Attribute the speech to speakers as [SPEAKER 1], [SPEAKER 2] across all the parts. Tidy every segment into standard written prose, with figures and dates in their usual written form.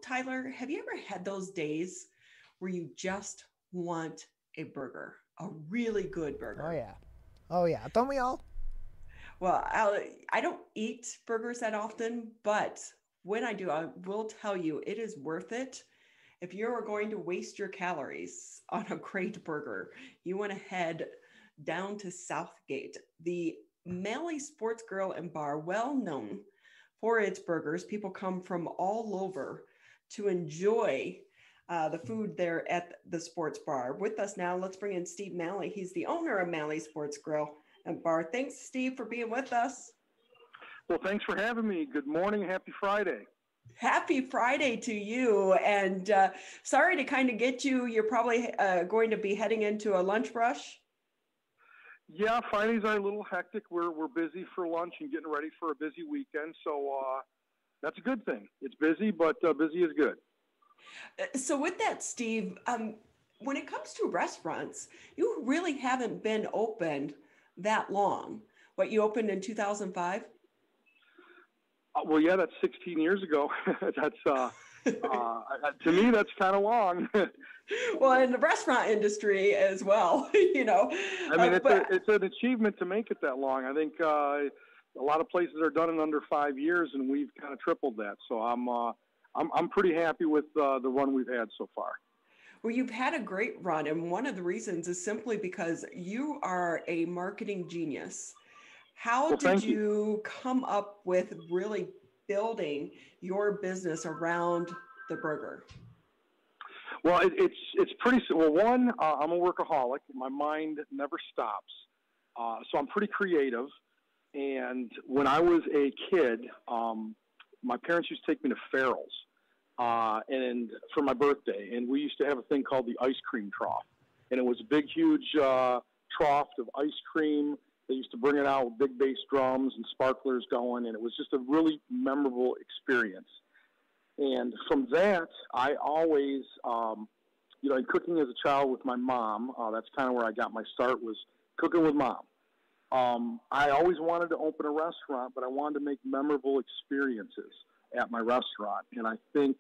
[SPEAKER 1] Tyler, have you ever had those days where you just want a burger, a really good
[SPEAKER 2] Oh
[SPEAKER 1] burger?
[SPEAKER 2] yeah. Oh yeah. Don't we all?
[SPEAKER 1] Well, I don't eat burgers that often, but when I do, I will tell you it is worth it. If you're going to waste your calories on a great burger, you want to head down to Southgate, the Malley Sports Grill and Bar, well known for its burgers. People come from all over to enjoy the food there at the sports bar. With us now, let's bring in Steve Malley. He's the owner of Malley Sports Grill and Bar. Thanks, Steve, for being with us.
[SPEAKER 3] Well, thanks for having me. Good morning. Happy Friday.
[SPEAKER 1] Happy Friday to you. And sorry to kind of get you. You're probably going to be heading into a lunch rush.
[SPEAKER 3] Yeah, Fridays are a little hectic. We're busy for lunch and getting ready for a busy weekend, so that's a good thing. It's busy, but busy is good.
[SPEAKER 1] So, with that, Steve, when it comes to restaurants, you really haven't been open that long. What, you opened in 2005?
[SPEAKER 3] Well, yeah, that's 16 years ago. That's to me, that's kind of long.
[SPEAKER 1] Well, in the restaurant industry as well,
[SPEAKER 3] I mean,
[SPEAKER 1] but
[SPEAKER 3] it's an achievement to make it that long. I think a lot of places are done in under 5 years, and we've kind of tripled that. So I'm pretty happy with the run we've had so far.
[SPEAKER 1] well, you've had a great run, and one of the reasons is simply because you are a marketing genius. How
[SPEAKER 3] Well,
[SPEAKER 1] did
[SPEAKER 3] thank you.
[SPEAKER 1] you come up with really building your business around the burger?
[SPEAKER 3] Well, it's pretty. Well, one, I'm a workaholic. My mind never stops, so I'm pretty creative. And when I was a kid, my parents used to take me to Farrell's, and for my birthday, and we used to have a thing called the ice cream trough, and it was a big, huge trough of ice cream. They used to bring it out with big bass drums and sparklers going, and it was just a really memorable experience. And from that, I always, in cooking as a child with my mom, that's kind of where I got my start, was cooking with mom. I always wanted to open a restaurant, but I wanted to make memorable experiences at my restaurant. And I think,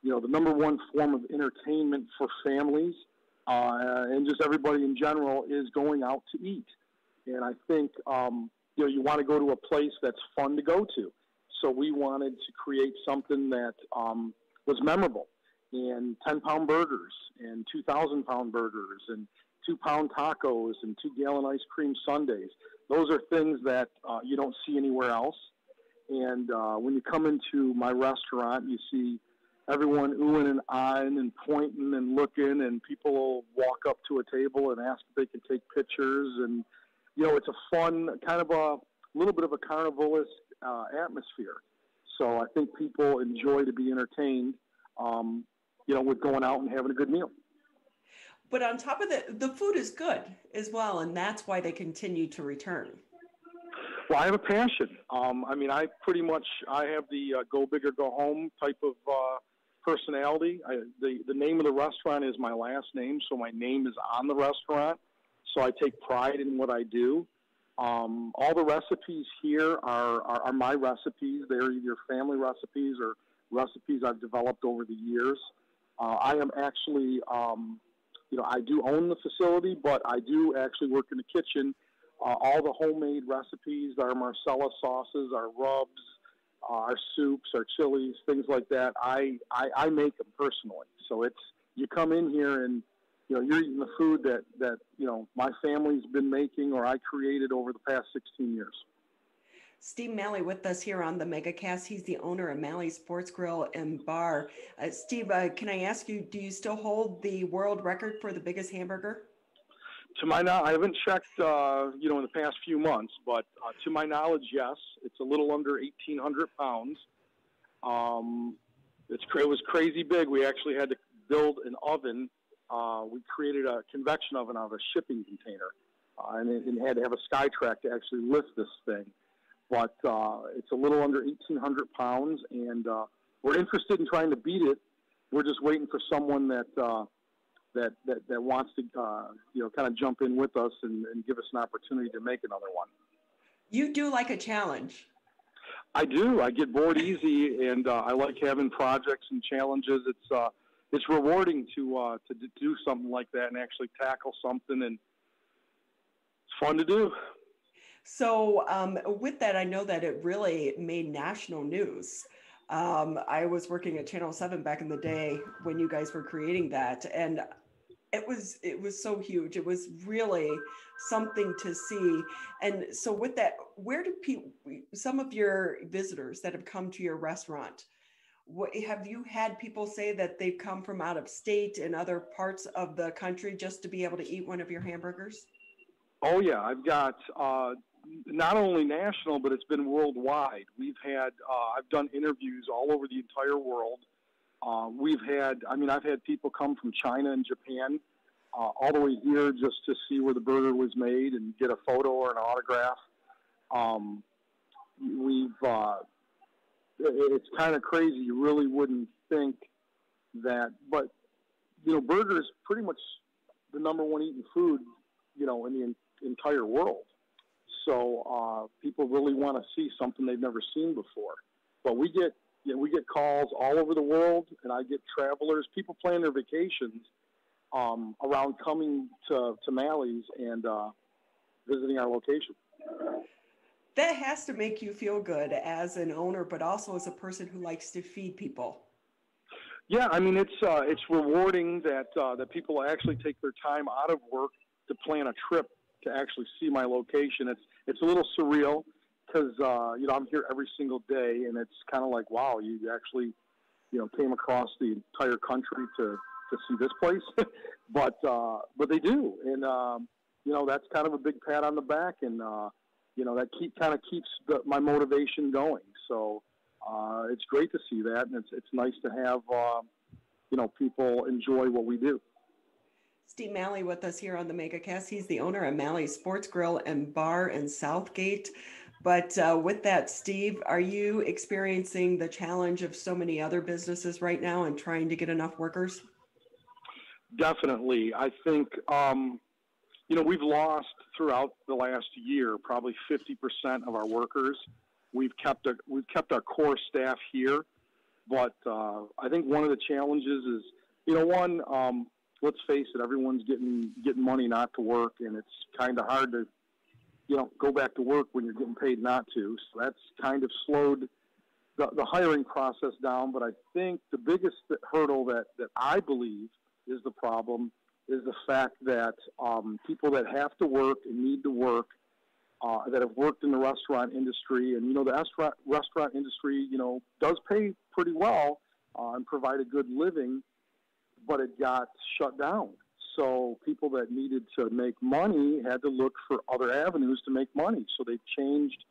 [SPEAKER 3] the number one form of entertainment for families and just everybody in general is going out to eat. And I think, you want to go to a place that's fun to go to. So we wanted to create something that was memorable. And 10-pound burgers and 2,000-pound burgers and 2-pound tacos and 2-gallon ice cream sundaes. Those are things that you don't see anywhere else. And when you come into my restaurant, you see everyone oohing and eyeing and pointing and looking, and people will walk up to a table and ask if they can take pictures. And, it's a fun, kind of a little bit of a carnivalist atmosphere. So I think people enjoy to be entertained, with going out and having a good meal.
[SPEAKER 1] But on top of that, the food is good as well, and that's why they continue to return.
[SPEAKER 3] Well, I have a passion. I have the go big or go home type of personality. The name of the restaurant is my last name, so my name is on the restaurant. So I take pride in what I do. All the recipes here are my recipes. They're either family recipes or recipes I've developed over the years. I am actually, I do own the facility, but I do actually work in the kitchen. All the homemade recipes, our Marcella sauces, our rubs, our soups, our chilies, things like that, I make them personally. So you come in here and, you're eating the food that my family's been making or I created over the past 16 years.
[SPEAKER 1] Steve Malley with us here on the MegaCast. He's the owner of Malley Sports Grill and Bar. Steve, can I ask you, do you still hold the world record for the biggest hamburger?
[SPEAKER 3] To my knowledge, I haven't checked, in the past few months, but to my knowledge, yes, it's a little under 1,800 pounds. It was crazy big. We actually had to build an oven. We created a convection oven out of a shipping container, and it had to have a sky track to actually lift this thing. But it's a little under 1,800 pounds, and we're interested in trying to beat it. We're just waiting for someone that wants to, kind of jump in with us and give us an opportunity to make another one.
[SPEAKER 1] You do like a challenge.
[SPEAKER 3] I do. I get bored easy, and I like having projects and challenges. It's rewarding to do something like that and actually tackle something, and it's fun to do.
[SPEAKER 1] So with that, I know that it really made national news. I was working at Channel 7 back in the day when you guys were creating that, and it was so huge. It was really something to see. And so with that, where do people, some of your visitors that have come to your restaurant, what have you had people say that they've come from out of state and other parts of the country just to be able to eat one of your hamburgers?
[SPEAKER 3] Oh yeah, I've got not only national, but it's been worldwide. I've done interviews all over the entire world. I've had people come from China and Japan all the way here just to see where the burger was made and get a photo or an autograph. It's kind of crazy. You really wouldn't think that, but burger is pretty much the number one eaten food, in the entire world. So people really want to see something they've never seen before. But we get calls all over the world, and I get travelers, people plan their vacations around coming to Mally's and visiting our location.
[SPEAKER 1] That has to make you feel good as an owner, but also as a person who likes to feed people.
[SPEAKER 3] Yeah, I mean it's rewarding that people actually take their time out of work to plan a trip to actually see my location. It's a little surreal because I'm here every single day, and it's kind of like, wow, you actually came across the entire country to see this place. but they do, and that's kind of a big pat on the back, and that keeps my motivation going. So it's great to see that, and it's nice to have people enjoy what we do.
[SPEAKER 1] Steve Malley with us here on the MegaCast. He's the owner of Malley Sports Grill and Bar in Southgate. But with that, Steve, are you experiencing the challenge of so many other businesses right now and trying to get enough workers?
[SPEAKER 3] Definitely. I think, we've lost throughout the last year probably 50% of our workers. We've kept our core staff here, but I think one of the challenges is, let's face it, everyone's getting money not to work, and it's kind of hard to, go back to work when you're getting paid not to. So that's kind of slowed the hiring process down. But I think the biggest hurdle that I believe is the problem is the fact that people that have to work and need to work, that have worked in the restaurant industry, and, the restaurant industry, does pay pretty well and provide a good living, but it got shut down. So people that needed to make money had to look for other avenues to make money. So they changed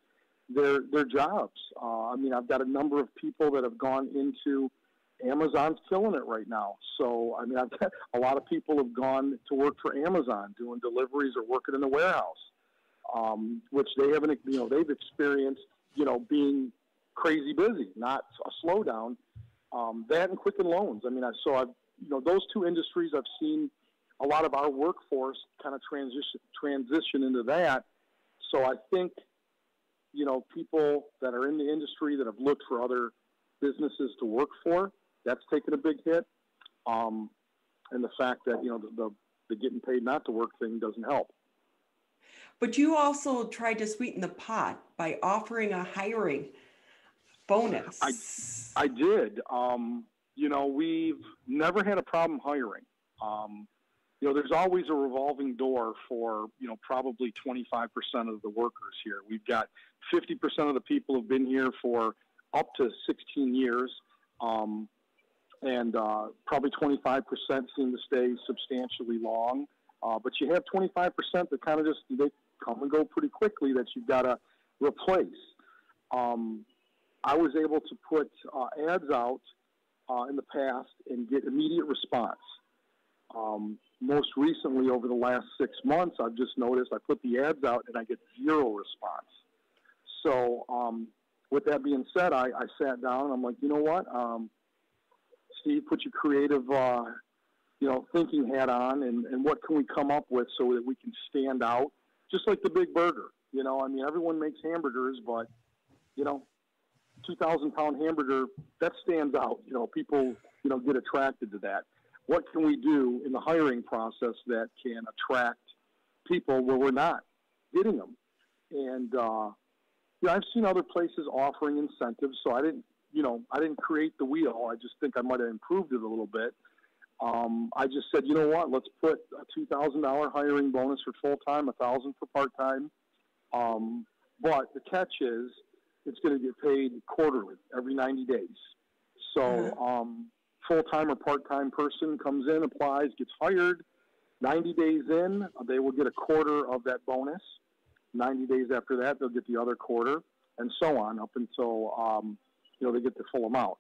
[SPEAKER 3] their jobs. I've got a number of people that have gone into Amazon's killing it right now. So, I've got a lot of people have gone to work for Amazon doing deliveries or working in the warehouse, which they haven't, they've experienced, being crazy busy, not a slowdown. That and Quicken Loans. Those two industries, I've seen a lot of our workforce kind of transition into that. So I think, people that are in the industry that have looked for other businesses to work for, that's taken a big hit. And the fact that, the getting paid not to work thing doesn't help.
[SPEAKER 1] But you also tried to sweeten the pot by offering a hiring bonus.
[SPEAKER 3] I did. We've never had a problem hiring. There's always a revolving door for, probably 25% of the workers here. We've got 50% of the people have been here for up to 16 years. And probably 25% seem to stay substantially long. But you have 25% that kind of they come and go pretty quickly that you've got to replace. I was able to put ads out in the past and get immediate response. Most recently, over the last 6 months, I've just noticed I put the ads out and I get zero response. So with that being said, I sat down and I'm like, you know what, Steve, put your creative, thinking hat on, and what can we come up with so that we can stand out, just like the Big Burger. Everyone makes hamburgers, but, 2,000-pound hamburger, that stands out. People, get attracted to that. What can we do in the hiring process that can attract people where we're not getting them? And, I've seen other places offering incentives, so I didn't create the wheel. I just think I might have improved it a little bit. I just said, you know what, let's put a $2,000 hiring bonus for full-time, $1,000 for part-time. But the catch is it's going to get paid quarterly, every 90 days. So full-time or part-time person comes in, applies, gets hired. 90 days in, they will get a quarter of that bonus. 90 days after that, they'll get the other quarter, and so on up until, they get the full amount.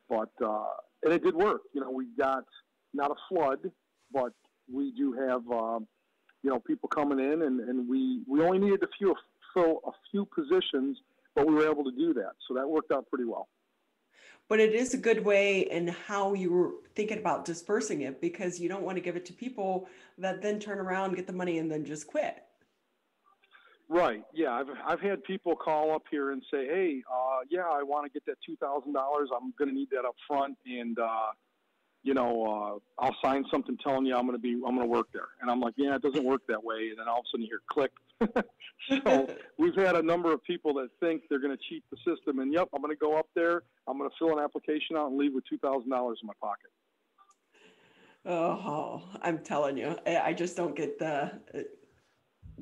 [SPEAKER 3] But, and it did work. We got not a flood, but we do have, people coming in, and we only needed to fill a few positions, but we were able to do that. So that worked out pretty well.
[SPEAKER 1] But it is a good way in how you were thinking about dispersing it, because you don't want to give it to people that then turn around, get the money, and then just quit. Right.
[SPEAKER 3] Yeah. I've had people call up here and say, hey, I want to get that $2,000. I'm going to need that up front. And, I'll sign something telling you I'm going to work there. And I'm like, yeah, it doesn't work that way. And then all of a sudden you hear click. So we've had a number of people that think they're going to cheat the system. And yep, I'm going to go up there. I'm going to fill an application out and leave with $2,000 in my pocket.
[SPEAKER 1] Oh, I'm telling you, I just don't get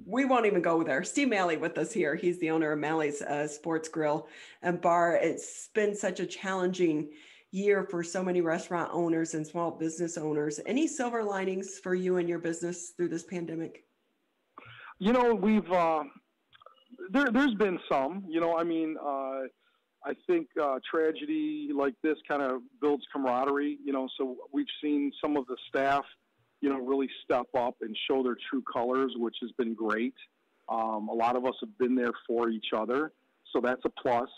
[SPEAKER 1] we won't even go there. Steve Malley with us here. He's the owner of Malley's Sports Grill and Bar. It's been such a challenging year for so many restaurant owners and small business owners. Any silver linings for you and your business through this pandemic?
[SPEAKER 3] We've there's been some. I think tragedy like this kind of builds camaraderie. So we've seen some of the staff really step up and show their true colors, which has been great. A lot of us have been there for each other, so that's a plus.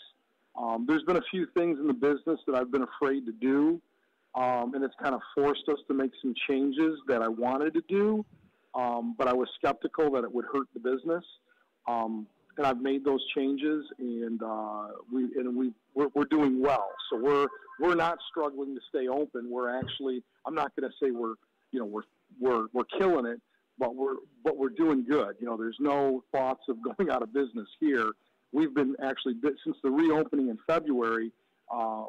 [SPEAKER 3] There's been a few things in the business that I've been afraid to do, and it's kind of forced us to make some changes that I wanted to do, but I was skeptical that it would hurt the business. And I've made those changes, and we're doing well. So we're not struggling to stay open. We're actually, I'm not going to say we're killing it, but we're doing good. There's no thoughts of going out of business here. We've been actually, since the reopening in February,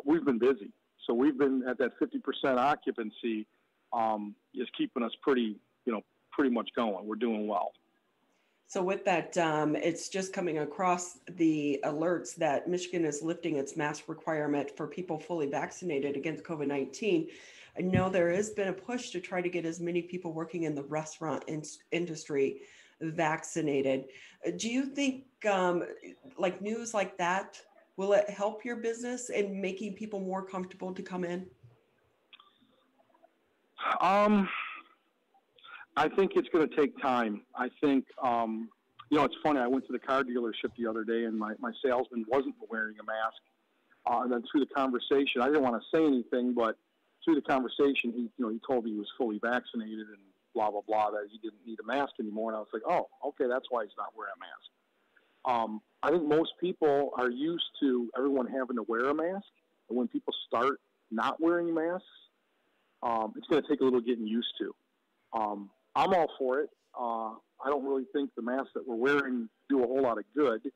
[SPEAKER 3] we've been busy. So we've been at that 50% occupancy, is keeping us pretty much going. We're doing well.
[SPEAKER 1] So with that, it's just coming across the alerts that Michigan is lifting its mask requirement for people fully vaccinated against COVID-19. I know there has been a push to try to get as many people working in the restaurant industry vaccinated. Do you think like news like that, will it help your business in making people more comfortable to come in?
[SPEAKER 3] I think it's going to take time. I think, it's funny. I went to the car dealership the other day, and my salesman wasn't wearing a mask. And then through the conversation, I didn't want to say anything, but through the conversation, he told me he was fully vaccinated and blah, blah, blah, that he didn't need a mask anymore. And I was like, oh, okay, that's why he's not wearing a mask. I think most people are used to everyone having to wear a mask. And when people start not wearing masks, it's going to take a little getting used to. I'm all for it. I don't really think the masks that we're wearing do a whole lot of good.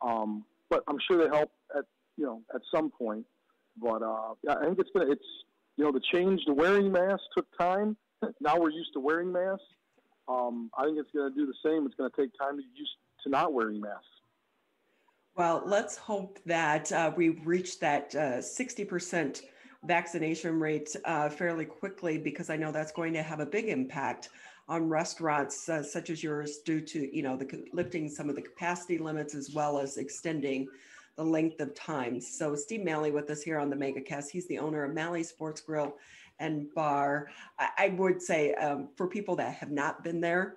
[SPEAKER 3] But I'm sure they help at some point. But I think the change to wearing masks took time. Now we're used to wearing masks. I think it's going to do the same. It's going to take time to get used to not wearing masks.
[SPEAKER 1] Well, let's hope that we reach that 60% vaccination rate fairly quickly, because I know that's going to have a big impact on restaurants such as yours due to, the lifting some of the capacity limits as well as extending the length of time. So Steve Malley with us here on the MegaCast. He's the owner of Malley Sports Grill and Bar. I would say for people that have not been there,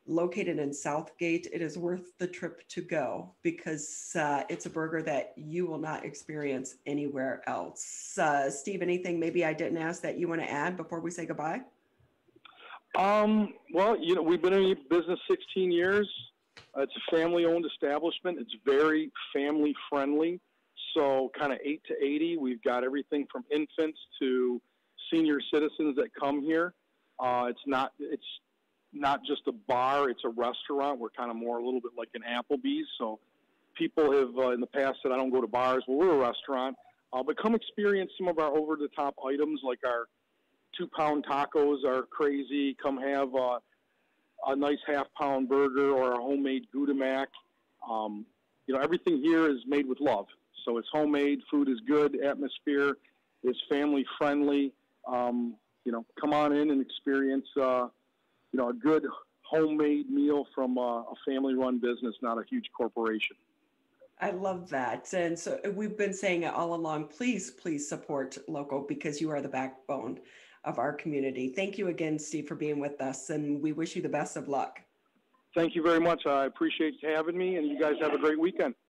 [SPEAKER 1] located in Southgate, it is worth the trip to go, because it's a burger that you will not experience anywhere else. Steve, anything maybe I didn't ask that you want to add before we say goodbye?
[SPEAKER 3] Well, we've been in business 16 years. It's a family-owned establishment. It's very family-friendly. So kind of 8 to 80, we've got everything from infants to senior citizens that come here. It's not just a bar, it's a restaurant. We're kind of more a little bit like an Applebee's. So people have in the past said, I don't go to bars. Well, we're a restaurant. But come experience some of our over-the-top items, like our 2-pound tacos are crazy. Come have a nice half-pound burger or a homemade Gouda Mac. Everything here is made with love. So it's homemade, food is good, atmosphere is family-friendly. Come on in and experience, a good homemade meal from a family-run business, not a huge corporation.
[SPEAKER 1] I love that. And so we've been saying it all along, please support local because you are the backbone of our community. Thank you again, Steve, for being with us, and we wish you the best of luck.
[SPEAKER 3] Thank you very much. I appreciate having me, and you guys have a great weekend.